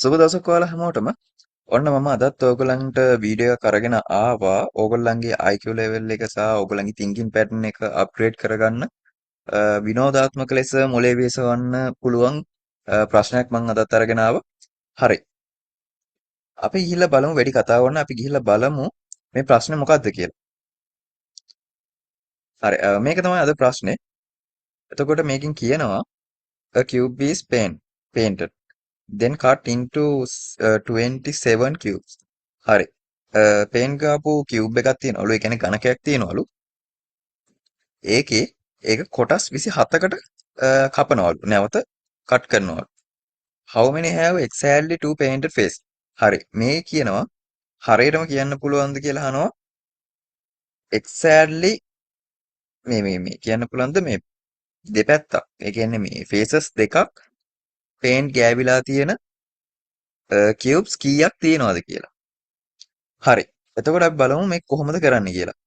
සුබ දවසක් ඔයාලා හැමෝටම. ඔන්න මම අදත් ඕගොල්ලන්ට වීඩියෝ එකක් අරගෙන ආවා. ඕගොල්ලන්ගේ IQ level එක සහ ඕගොල්ලන්ගේ thinking pattern එක අප්ග්‍රේඩ් කරගන්න විනෝදාත්මක ලෙස මොලේ විසවන්න පුළුවන් ප්‍රශ්නයක් මම අදත් අරගෙන ආවා. හරි. අපි ගිහිල්ලා බලමු වැඩි කතා කරන්න අපි ගිහිල්ලා බලමු මේ ප්‍රශ්නේ මොකක්ද කියලා. හරි. මේක තමයි අද ප්‍රශ්නේ. එතකොට මේකෙන් කියනවා a cube is painted then cut into 27 cubes. හරි. පේන් ගාපු කියුබ් එකක් තියෙනවලු. ඒ කියන්නේ ඝනකයක් තියෙනවලු. ඒකේ ඒක කොටස් 27කට කපනවලු. නැවත cut කරනවලු. How many have exactly two painted face? හරි. මේ කියනවා හරියටම කියන්න පුළුවන්ද කියලා අහනවා. exactly මේ කියන්න පුළුවන්ද මේ දෙපැත්තක්. ඒ කියන්නේ මේ faces දෙකක් paint ගෑවිලා තියෙන cubes කීයක් තියෙනවද කියලා. හරි. එතකොට අපි බලමු මේක කොහොමද කරන්න කියලා.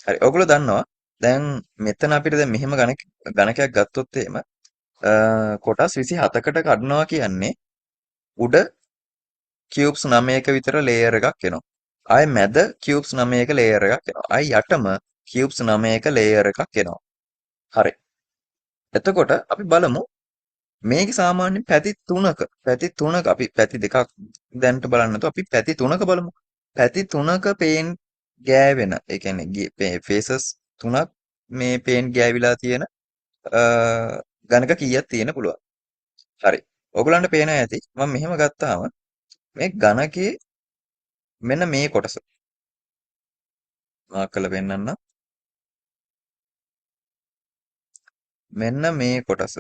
හරි. ඔයගොල්ලෝ දන්නවා දැන් මෙතන අපිට දැන් මෙහෙම ගණකයක් ගත්තොත් එහෙම කොටස් 27කට කඩනවා කියන්නේ උඩ කියුබ්ස් 9ක විතර ලේයර් එකක් එනවා. ආයේ මැද කියුබ්ස් 9ක ලේයර් එකක් එනවා. ආයේ යටම කියුබ්ස් 9ක ලේයර් එකක් එනවා. හරි. එතකොට අපි බලමු මේක සාමාන්‍යයෙන් පැති තුනක අපි පැති දෙකක් දැන්ට බලන්න නැතුව අපි පැති තුනක බලමු. පැති තුනක පේන් ගෑවෙන. ඒ කියන්නේ ෆේසස් තුනක් මේ පේන් ගෑවිලා තියෙන ගණක කීයක් තියෙන පුළුවන්. හරි. ඔයගලන්ට පේනවා ඇති මම මෙහෙම ගත්තාම මේ ගණකේ මෙන්න මේ කොටස මාක් කරලා පෙන්නන්න. මෙන්න මේ කොටස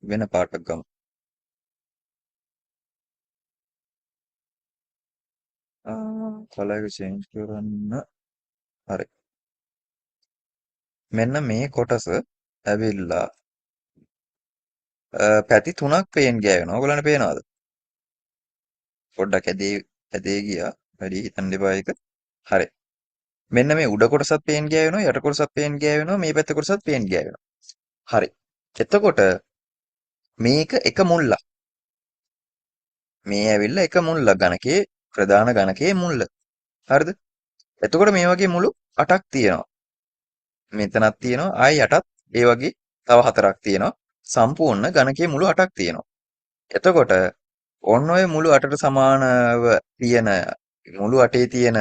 වෙන පාටක් ගමු. කලර් එක චේන්ජ් කරන්න. හරි. මෙන්න මේ කොටස ඇවිල්ලා පැති තුනක් පේන් ගෑවෙනවා. ඔයගලන්ට පේනවද? පොඩ්ඩක් ඇදේ ගියා. වැඩි හිතන්න එපා ඒක. හරි. මෙන්න මේ උඩ කොටසත් පේන් ගෑවෙනවා, යට කොටසත් පේන් ගෑවෙනවා, මේ පැත්ත කොටසත් පේන් ගෑවෙනවා. හරි. එතකොට මේක එක මුල්ලක්. මේ ඇවිල්ලා එක මුල්ලක් ගණකේ ප්‍රධාන ගණකයේ මුල්ල. හරිද? එතකොට මේ වගේ මුළු 8ක් තියෙනවා. මෙතනක් තියෙනවා. ආයි යටත් ඒ වගේ තව 4ක් තියෙනවා. සම්පූර්ණ ගණකයේ මුළු 8ක් තියෙනවා. එතකොට ඔන්න ඔය මුළු 8ට සමානව තියෙන මුළු 8 තියෙන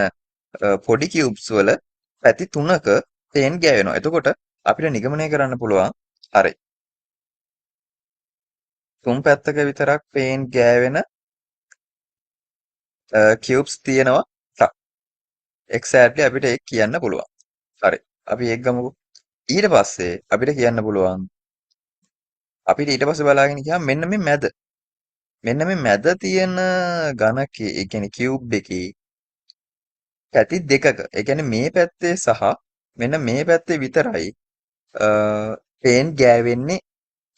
පොඩි කියුබ්ස් වල පැති 3ක පේන් ගෑවෙනවා. එතකොට අපිට නිගමනය කරන්න පුළුවන් හරි. තුන් පැත්තක විතරක් පේන් ගෑවෙන කියුබ්ස් තියෙනවා. එක්සැක්ට්ලි අපිට ඒක කියන්න පුළුවන්. හරි. අපි ඒක ගමුකෝ. ඊට පස්සේ අපිට කියන්න පුළුවන් අපිට ඊට පස්සේ බලාගෙන ගියාම මෙන්න මේ මැද. මෙන්න මේ මැද තියෙන ඝනකයේ ඒ කියන්නේ කියුබ් එකේ පැති දෙකක. ඒ කියන්නේ මේ පැත්තේ සහ මෙන්න මේ පැත්තේ විතරයි පේන් ගෑවෙන්නේ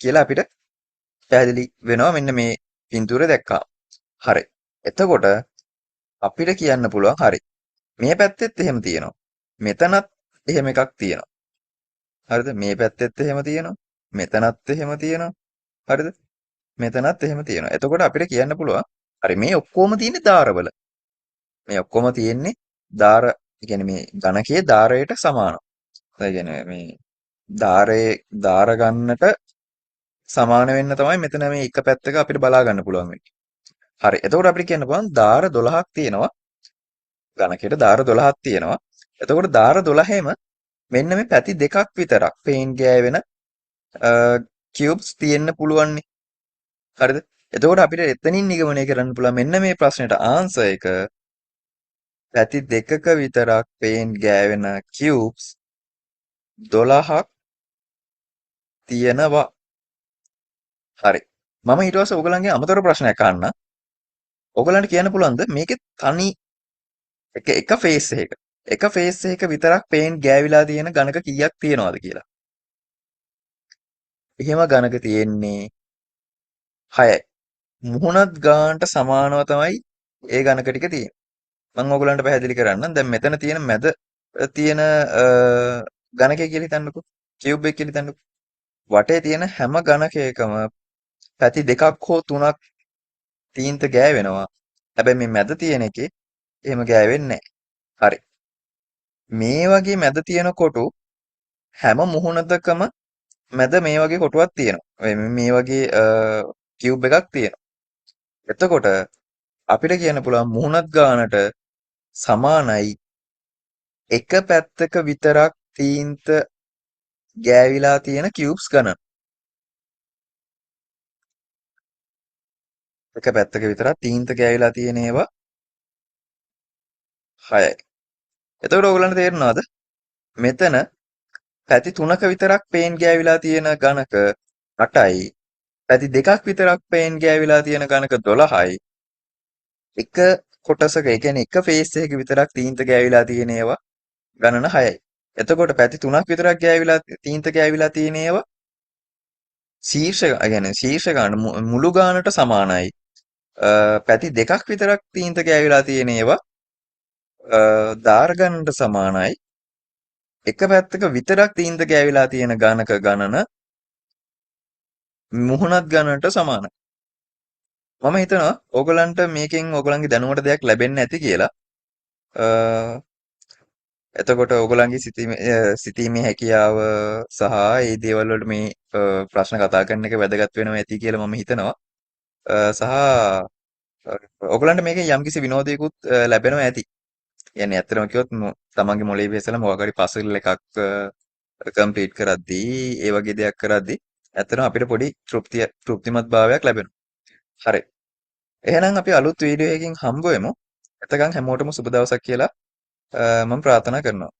කියලා අපිට පැහැදිලි වෙනවා මෙන්න මේ පින්තූරය දැක්කා. හරි. එතකොට අපිට කියන්න පුළුවන් හරි. මේ පැත්තෙත් එහෙම තියෙනවා. මෙතනත් එහෙම එකක් තියෙනවා. හරිද? මේ පැත්තෙත් එහෙම තියෙනවා. මෙතනත් එහෙම තියෙනවා. හරිද? මෙතනත් එහෙම තියෙනවා. එතකොට අපිට කියන්න පුළුවන් හරි මේ ඔක්කොම තියෙන්නේ දාරවල. මේ ඔක්කොම තියෙන්නේ දාර ඒ කියන්නේ මේ ඝනකයේ දාරයට සමානයි. ඒ කියන්නේ මේ දාර ගන්නට සමාන වෙන්න තමයි මෙතන මේ එක පැත්තක අපිට බලා ගන්න පුළුවන් වෙන්නේ. හරි. එතකොට අපිට කියන්න පුළුවන් දාර 12ක් තියෙනවා. ඝනකයට දාර 12ක් තියෙනවා. එතකොට දාර 12ෙම මෙන්න මේ පැති දෙකක් විතරක් පේන් ගෑවෙන කියුබ්ස් තියෙන්න පුළුවන්නේ. හරිද? එතකොට අපිට එතනින් නිගමනය කරන්න පුළුවන් මෙන්න මේ ප්‍රශ්නෙට ආන්සර් එක පැති දෙකක විතරක් පේන් ගෑවෙන කියුබ්ස් 12ක් තියෙනවා. හරි. මම ඊට පස්සේ ඔයගලන්ගේ අමතර ප්‍රශ්නයක් අහන්නම්. ඔයගලන්ට කියන්න පුළුවන්ද මේකේ තනි එක ෆේස් එක විතරක් පේන් ගෑවිලා තියෙන ඝනක කීයක් තියෙනවද කියලා. එහෙම ඝනක තියෙන්නේ 6යි. මුහුණත් ගානට සමානව තමයි ඒ ඝනක ටික තියෙන්නේ. මම ඔයගලන්ට පැහැදිලි කරන්නම්. දැන් මෙතන තියෙන මැද තියෙන ඝනකය කියලා හිතන්නකෝ. කියුබ් එක කියලා හිතන්නකෝ. වටේ තියෙන හැම ඝනකයකම පැති දෙකක් හෝ තුනක් තීන්ත ගෑවෙනවා. හැබැයි මේ මැද තියෙන එකේ එහෙම ගෑවෙන්නේ නැහැ. හරි. මේ වගේ මැද තියෙන කොටු හැම මුහුණතකම මැද මේ වගේ කොටුවක් තියෙනවා. මේ වගේ කියුබ් එකක් තියෙනවා. එතකොට අපිට කියන්න පුළුවන් මුහුණත් ගානට සමානයි එක පැත්තක විතරක් තීන්ත ගෑවිලා තියෙන කියුබ්ස් ගණන. එක පැත්තක විතරක් තීන්ත ගෑවිලා තියෙන ඒවා 6යි. එතකොට ඕගොල්ලන්ට තේරෙනවද? මෙතන පැති 3ක විතරක් පේන් ගෑවිලා තියෙන ගණක 8යි. පැති දෙකක් විතරක් පේන් ගෑවිලා තියෙන ගණක 12යි. එක කොටසක ඒ කියන්නේ එක ෆේස් එකක විතරක් තීන්ත ගෑවිලා තියෙන ඒවා ගණන 6යි. එතකොට පැති 3ක් විතරක් ගෑවිලා තීන්ත ගෑවිලා තියෙන ඒවා ශීර්ෂ ගාන මුළු ගානට සමානයි. පැති දෙකක් විතරක් තීන්ත ගෑවිලා තියෙන ඒවා දාර ගණනට සමානයි. එක පැත්තක විතරක් තීන්ත ගෑවිලා තියෙන ගණක ගණන මුහුණත් ගණනට සමානයි. මම හිතනවා ඕගලන්ට මේකෙන් ඕගලන්ගේ දැනුමට දෙයක් ලැබෙන්න ඇති කියලා. එතකොට ඕගලන්ගේ සිතීමේ හැකියාව සහ ඒ දේවල් වලට මේ ප්‍රශ්න කතා කරන එක වැදගත් වෙනවා ඇති කියලා මම හිතනවා. සහ ඕගලන්ට මේකෙන් යම්කිසි විනෝදයකුත් ලැබෙනවා ඇති. කියන්නේ ඇත්තටම කිව්වොත් තමන්ගේ මොළේ ඉස්සෙල්ලා මොකක් හරි පසල් එකක් කම්ප්ලීට් කරද්දී ඒ වගේ දෙයක් කරද්දී ඇත්තටම අපිට පොඩි තෘප්තිමත් භාවයක් ලැබෙනවා. හරි. එහෙනම් අපි අලුත් වීඩියෝ එකකින් හම්බ වෙමු. එතකන් හැමෝටම සුබ දවසක් කියලා මම ප්‍රාර්ථනා කරනවා.